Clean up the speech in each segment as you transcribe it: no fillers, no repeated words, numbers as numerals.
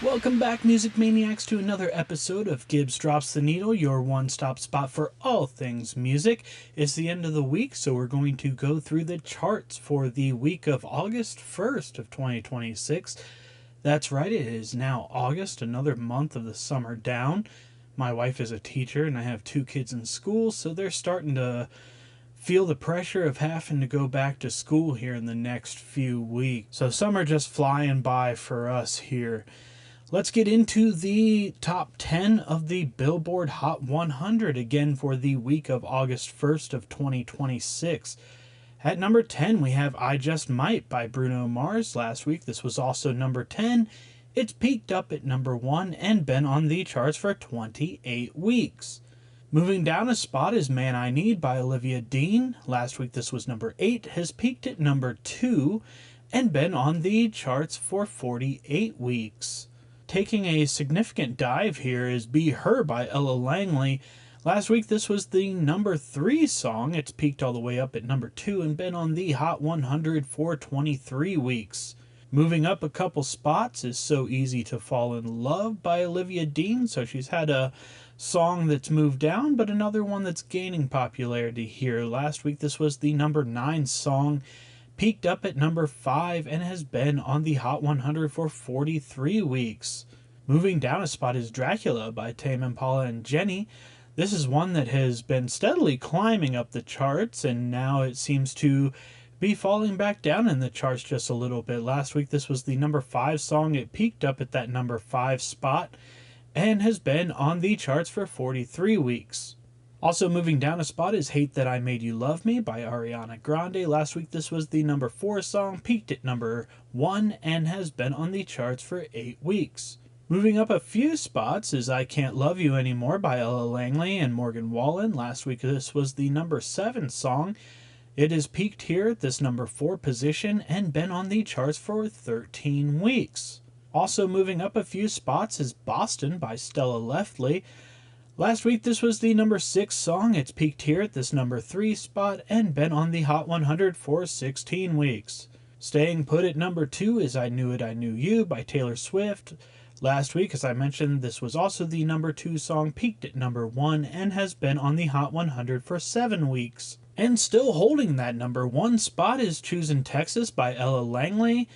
Welcome back, Music Maniacs, to another episode of Gibbs Drops the Needle, your one-stop spot for all things music. It's the end of the week, so we're going to go through the charts for the week of August 1st of 2026. That's right, it is now August, another month of the summer down. My wife is a teacher, and I have two kids in school, so they're starting to feel the pressure of having to go back to school here in the next few weeks. So summer just flying by for us here. Let's get into the top 10 of the Billboard Hot 100 again for the week of August 1st of 2026. At number 10, we have I Just Might by Bruno Mars. Last week, this was also number 10. It's peaked up at number 1 and been on the charts for 28 weeks. Moving down a spot is Man I Need by Olivia Dean. Last week, this was number 8, has peaked at number 2 and been on the charts for 48 weeks. Taking a significant dive here is Be Her by Ella Langley. Last week this was the number 3 song. It's peaked all the way up at number 2 and been on the Hot 100 for 23 weeks. Moving up a couple spots is So Easy to Fall in Love by Olivia Dean. So she's had a song that's moved down, but another one that's gaining popularity here. Last week this was the number 9 song. Peaked up at number 5 and has been on the Hot 100 for 43 weeks. Moving down a spot is Dracula by Tame Impala and Jenny. This is one that has been steadily climbing up the charts, and now it seems to be falling back down in the charts just a little bit. Last week this was the number 5 song. It peaked up at that number 5 spot and has been on the charts for 43 weeks. Also moving down a spot is Hate That I Made You Love Me by Ariana Grande. Last week this was the number 4 song, peaked at number 1, and has been on the charts for 8 weeks. Moving up a few spots is I Can't Love You Anymore by Ella Langley and Morgan Wallen. Last week this was the number 7 song. It has peaked here at this number 4 position and been on the charts for 13 weeks. Also moving up a few spots is Boston by Stella Leftley. Last week this was the number 6 song. It's peaked here at this number 3 spot and been on the Hot 100 for 16 weeks. Staying put at number 2 is I Knew It, I Knew You by Taylor Swift. Last week, as I mentioned, this was also the number 2 song, peaked at number 1 and has been on the Hot 100 for 7 weeks. And still holding that number 1 spot is Choosin' Texas by Ella Langley.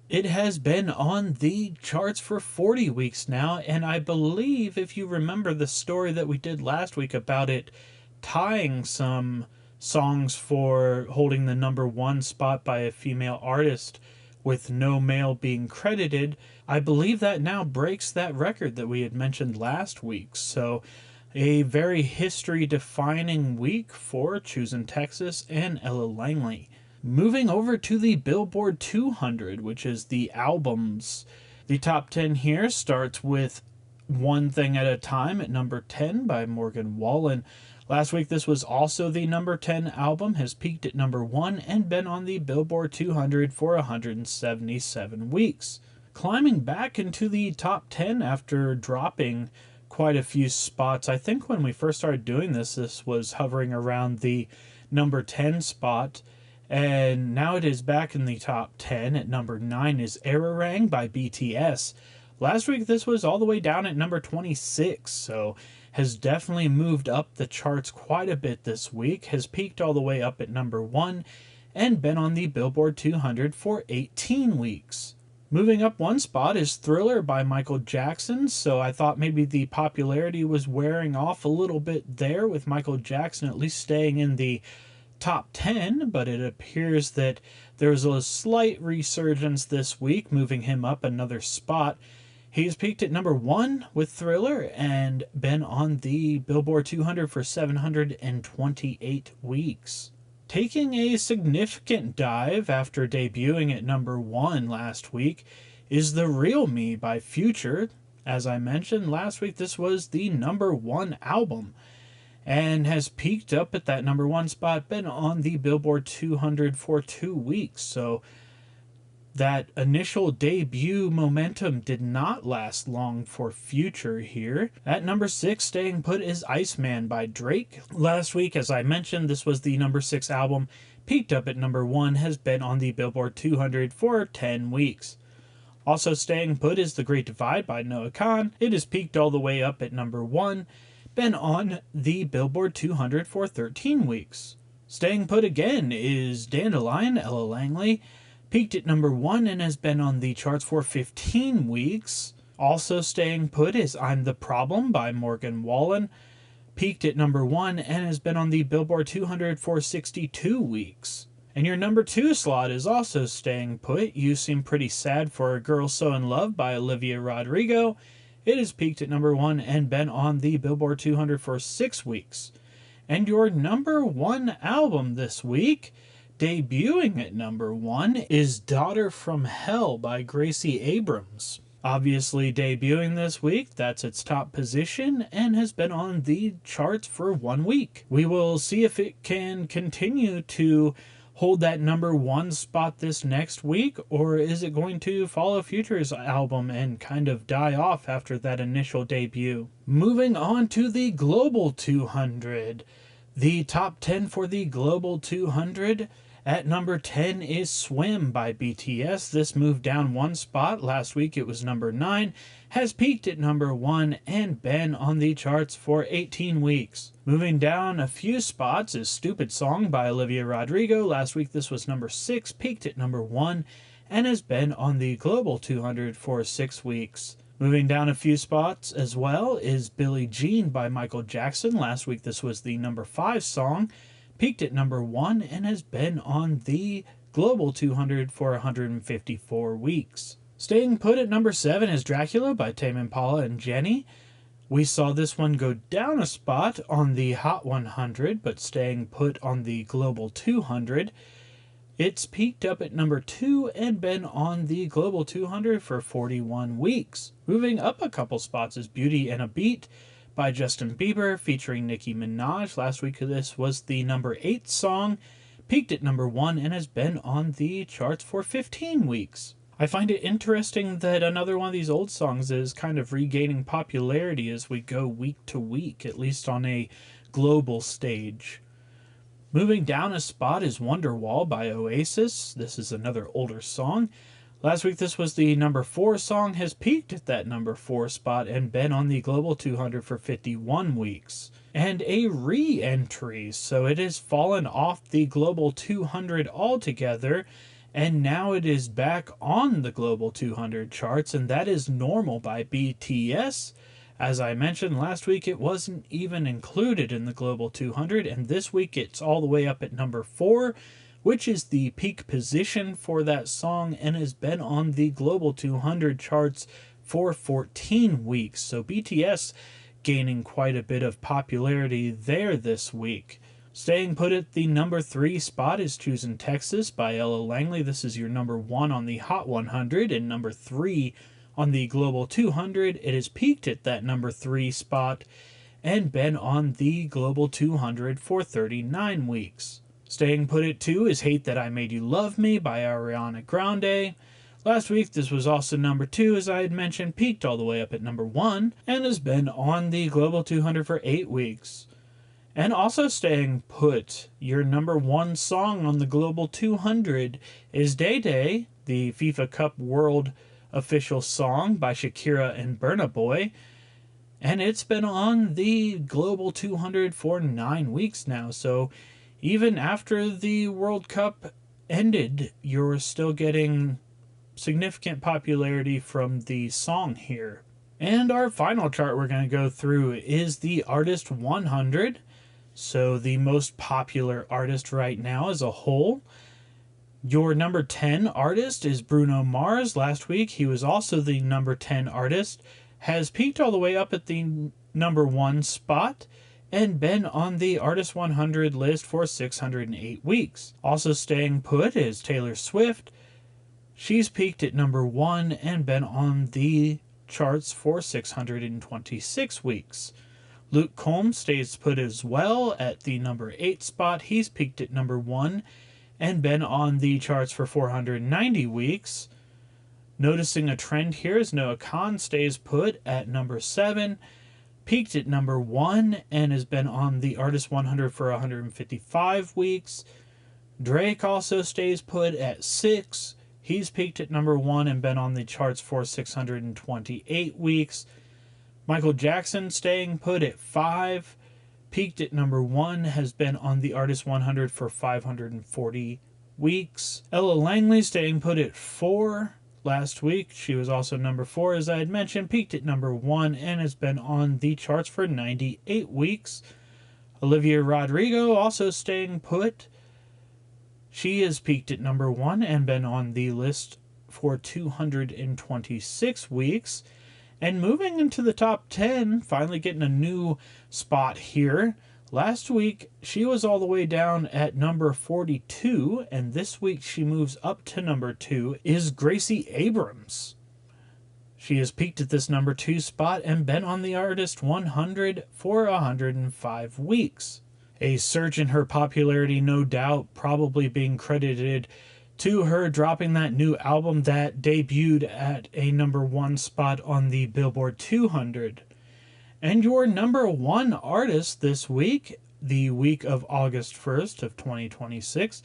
It has been on the charts for 40 weeks now, and I believe, if you remember the story that we did last week about it tying some songs for holding the number 1 spot by a female artist with no male being credited, I believe that now breaks that record that we had mentioned last week. So a very history-defining week for Choosin' Texas and Ella Langley. Moving over to the Billboard 200, which is the albums. The top 10 here starts with One Thing at a Time at number 10 by Morgan Wallen. Last week this was also the number 10 album, has peaked at number 1 and been on the Billboard 200 for 177 weeks. Climbing back into the top 10 after dropping quite a few spots. I think when we first started doing this was hovering around the number 10 spot. And now it is back in the top 10. At number 9 is Erarang by BTS. Last week this was all the way down at number 26, so has definitely moved up the charts quite a bit this week. Has peaked all the way up at number 1 and been on the Billboard 200 for 18 weeks. Moving up one spot is Thriller by Michael Jackson, so I thought maybe the popularity was wearing off a little bit there with Michael Jackson at least staying in the top 10, but it appears that there's a slight resurgence this week, moving him up another spot. He's peaked at number 1 with Thriller and been on the Billboard 200 for 728 weeks. Taking a significant dive after debuting at number 1 last week is The Real Me by Future. As I mentioned last week, this was the number 1 album and has peaked up at that number 1 spot, been on the Billboard 200 for 2 weeks. So that initial debut momentum did not last long for Future here. At number 6, staying put, is Iceman by Drake. Last week, as I mentioned, this was the number 6 album, peaked up at number 1, has been on the Billboard 200 for 10 weeks. Also staying put is The Great Divide by Noah Khan. It has peaked all the way up at number 1, been on the Billboard 200 for 13 weeks. Staying put again is Dandelion, Ella Langley, peaked at number 1 and has been on the charts for 15 weeks. Also staying put is I'm the Problem by Morgan Wallen, peaked at number 1 and has been on the Billboard 200 for 62 weeks. And your number 2 slot is also staying put. You Seem Pretty Sad for a Girl So in Love by Olivia Rodrigo. It has peaked at number 1 and been on the Billboard 200 for 6 weeks. And your number 1 album this week, debuting at number 1, is Daughter from Hell by Gracie Abrams. Obviously debuting this week, that's its top position, and has been on the charts for 1 week. We will see if it can continue to hold that number 1 spot this next week, or is it going to follow Future's album and kind of die off after that initial debut? Moving on to the Global 200. The top 10 for the Global 200. At number 10 is Swim by BTS. This moved down 1 spot. Last week it was number 9. Has peaked at number 1 and been on the charts for 18 weeks. Moving down a few spots is Stupid Song by Olivia Rodrigo. Last week this was number 6, peaked at number 1, and has been on the Global 200 for 6 weeks. Moving down a few spots as well is Billie Jean by Michael Jackson. Last week this was the number 5 song, peaked at number 1, and has been on the Global 200 for 154 weeks. Staying put at number 7 is Dracula by Tame Impala and Jenny. We saw this one go down a spot on the Hot 100, but staying put on the Global 200. It's peaked up at number 2 and been on the Global 200 for 41 weeks. Moving up a couple spots is Beauty and a Beat by Justin Bieber featuring Nicki Minaj. Last week this was the number 8 song, peaked at number 1 and has been on the charts for 15 weeks. I find it interesting that another one of these old songs is kind of regaining popularity as we go week to week, at least on a global stage. Moving down a spot is Wonderwall by Oasis. This is another older song. Last week this was the number 4 song, has peaked at that number 4 spot and been on the Global 200 for 51 weeks. And a re-entry, so it has fallen off the Global 200 altogether, and now it is back on the Global 200 charts, and that is Normal by BTS. As I mentioned last week, it wasn't even included in the Global 200, and this week it's all the way up at number 4, which is the peak position for that song and has been on the Global 200 charts for 14 weeks. So BTS gaining quite a bit of popularity there this week. Staying put at the number 3 spot is Choosing Texas by Ella Langley. This is your number 1 on the Hot 100 and number 3 on the Global 200. It has peaked at that number 3 spot and been on the Global 200 for 39 weeks. Staying put at 2 is Hate That I Made You Love Me by Ariana Grande. Last week this was also number 2, as I had mentioned, peaked all the way up at number 1 and has been on the Global 200 for 8 weeks. And also staying put, your number 1 song on the Global 200 is Day Day, the FIFA Cup World official song by Shakira and Burna Boy. And it's been on the Global 200 for 9 weeks now. So even after the World Cup ended, you're still getting significant popularity from the song here. And our final chart we're going to go through is the Artist 100. So the most popular artist right now as a whole. Your number 10 artist is Bruno Mars. Last week he was also the number 10 artist. Has peaked all the way up at the number 1 spot and been on the Artist 100 list for 608 weeks. Also staying put is Taylor Swift. She's peaked at number 1 and been on the charts for 626 weeks. Luke Combs stays put as well at the number 8 spot. He's peaked at number 1 and been on the charts for 490 weeks. Noticing a trend here is Noah Khan stays put at number 7, peaked at number 1 and has been on the Artist 100 for 155 weeks. Drake also stays put at 6. He's peaked at number 1 and been on the charts for 628 weeks. Michael Jackson staying put at 5, peaked at number 1, has been on the Artist 100 for 540 weeks. Ella Langley staying put at 4. Last week, she was also number 4, as I had mentioned, peaked at number 1, and has been on the charts for 98 weeks. Olivia Rodrigo also staying put. She has peaked at number 1 and been on the list for 226 weeks. And moving into the top 10, finally getting a new spot here. Last week, she was all the way down at number 42, and this week she moves up to number 2, is Gracie Abrams. She has peaked at this number 2 spot and been on the Artist 100 for 105 weeks. A surge in her popularity, no doubt, probably being credited to her dropping that new album that debuted at a number 1 spot on the Billboard 200. And your number 1 artist this week, the week of August 1st of 2026,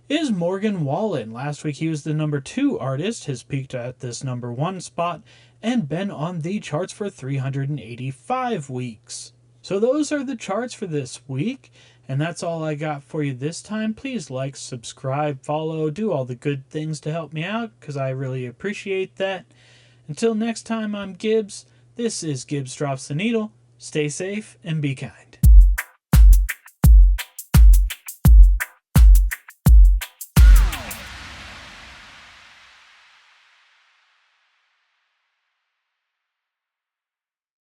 is Morgan Wallen. Last week he was the number 2 artist, has peaked at this number 1 spot, and been on the charts for 385 weeks. So those are the charts for this week, and that's all I got for you this time. Please like, subscribe, follow, do all the good things to help me out, because I really appreciate that. Until next time, I'm Gibbs. This is Gibbs Drops the Needle. Stay safe and be kind.